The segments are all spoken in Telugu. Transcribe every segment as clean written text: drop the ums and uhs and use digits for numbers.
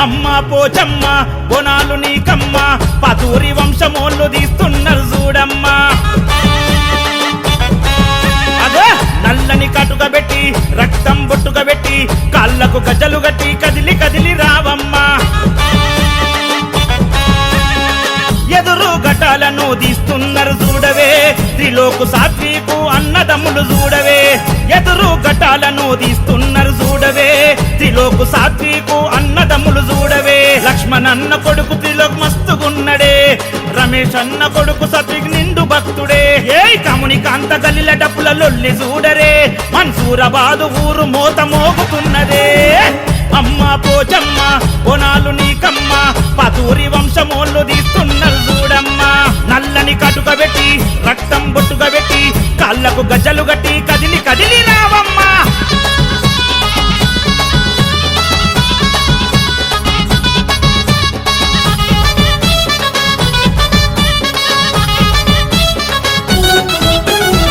అమ్మ పోచమ్మ బోనాలు నీకమ్మ పాతూరి వంశమోళ్ళు తీస్తున్నారు చూడమ్మా అదే నల్లని కటుక పెట్టి రక్తం బొట్టుక పెట్టి కాళ్ళకు గజలు గట్టి కదిలి కదిలి రావమ్మా ఎదురు ఘటాలను తీస్తున్నారు చూడవే త్రిలోకు సాత్వికు అన్నదమ్ములు చూడవే ఎదురు ఘటాలను తీస్తున్నారు చూడవే త్రిలోకు సాత్వికు అన్నదమ్ములు చూడవే లక్ష్మణ్ అన్న కొడుకు త్రిలోక్ మస్తుగున్నడే రమేష్ అన్న కొడుకు సత్విక్ నిండు భక్తుడే ఏ కముని కాంత గల్లిల డప్పుల లొల్లి చూడరే మన్సూరాబాదు ఊరు మోత మోగుతున్నదే అమ్మ పోచమ్మ బోనాలు నీకమ్మ పాతూరి వంశమోళ్ళు తీస్తున్నారు చూడమ్మా నల్లని కటుక పెట్టి రక్తం బొట్టుక పెట్టి కాళ్ళకు గజలు గట్టి కదిలి కదిలి రావమ్మా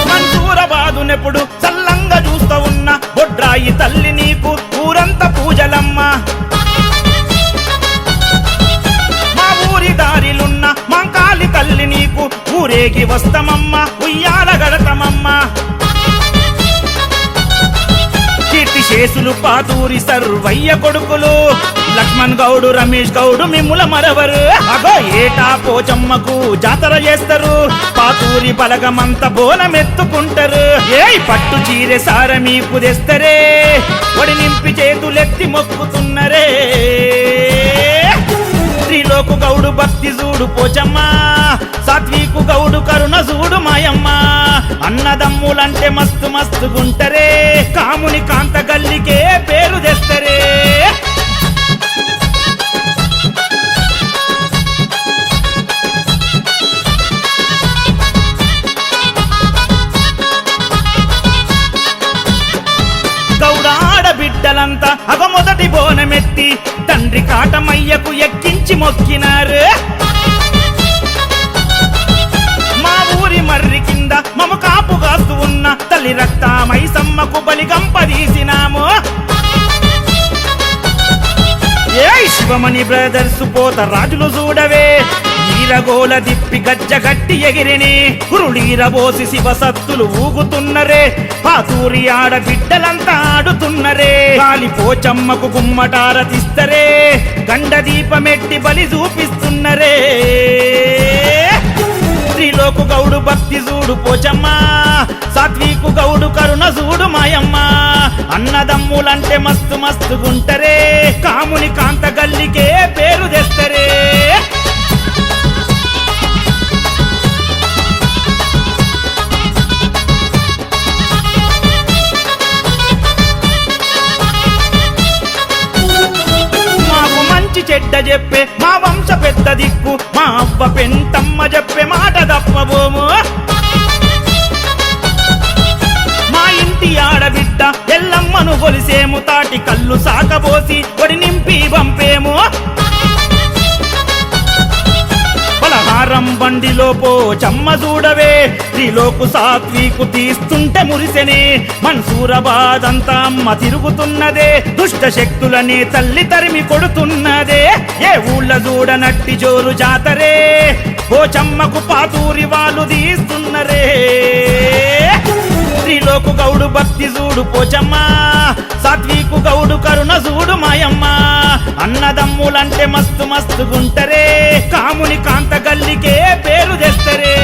మన్సూరాబాదునెప్పుడు చల్లంగా చూస్తూ ఉన్న బొడ్రాయి తల్లి నీకు ఊరంతా పూజలమ్మా మా ఊరి దారిలున్న మంకాలి తల్లి నీకు ఊరేగి వస్తమమ్మ ఉయ్యాల గడతమమ్మా కీర్తిశేషులు పాతూరి సర్వయ్య కొడుకులు లక్ష్మణ్ గౌడు రమేష్ గౌడు మిమ్ముల మరవరు అగో ఏటా పోచమ్మకు జాతర చేస్తారు పాతూరి బలగమంత బోనమెత్తుకుంటారు ఏ పట్టు చీరె సార మీకు తెస్తరే ఒడి నింపి చేతులెత్తి మొక్కుతున్నరే త్రిలోకు గౌడు భక్తి చూడు పోచమ్మ సాత్వికు గౌడు కరుణ చూడు మాయమ్మ అన్నదమ్ములంటే మస్తు మస్తుగుంటరే కాముని కాంత గల్లికే పేరు తెస్తరే బిడ్డలంతా అగ మొదటి బోనమెత్తి తండ్రి కాటమయ్యకు ఎక్కించి మొక్కినారు మా ఊరి మర్రి కింద మమ కాపు కాస్తూ ఉన్న తల్లి రక్తామై సమ్మకు బలిగంపదీసినాము ఏ శివమణి బ్రదర్స్ పోత రాజులు చూడవే ఈరగోల దిప్పి గజ్జ గట్టి ఎగిరిని కురుడీరబోసి శివ సత్తులు ఊగుతున్నరే పాతూరి ఆడ బిడ్డలంతా ఆడుతున్నరే గాలి పోచమ్మకు గుమ్మటారతిస్తరే గండ దీపమెట్టి బలి చూపిస్తున్నరే త్రిలోకు గౌడు భక్తి చూడు పోచమ్మ సాత్వికు గౌడు కరుణ చూడు మాయమ్మ అన్నదమ్ములంటే మస్తు మస్తుగుంటరే కాముని కాంత గల్లికే పేరు తెస్తరే చెడ్డ చెప్పే మా వంశ పెద్ద దిక్కు మా అవ్వ పెంటమ్మ చెప్పే మాట తప్పబోము మా ఇంటి ఆడబిడ్డ ఎల్లమ్మను కొలిసేము తాటి కళ్ళు సాకబోసి ఒడి నింపి పంపేము పలహారం బండిలో పోచమ్మ చూడవే త్రిలోకు సాత్వికు తీస్తుంటే మురిసెనే మన్సూరాబాద్ అంతా అమ్మ తిరుగుతున్నదే దుష్ట శక్తులనే తల్లి తరిమి కొడుతున్నదే ఏ ఊళ్ళ చూడనట్టి జోరు జాతరే పోచమ్మకు పాతూరి వాళ్ళు తీస్తున్నరే త్రిలోకు గౌడు భక్తి చూడు పోచమ్మ సాత్వికు గౌడు కరుణ చూడు మాయమ్మ అన్నదమ్ములంటే మస్తు మస్తుగుంటరే కాముని కాంత గల్లికే పేరు తెస్తరే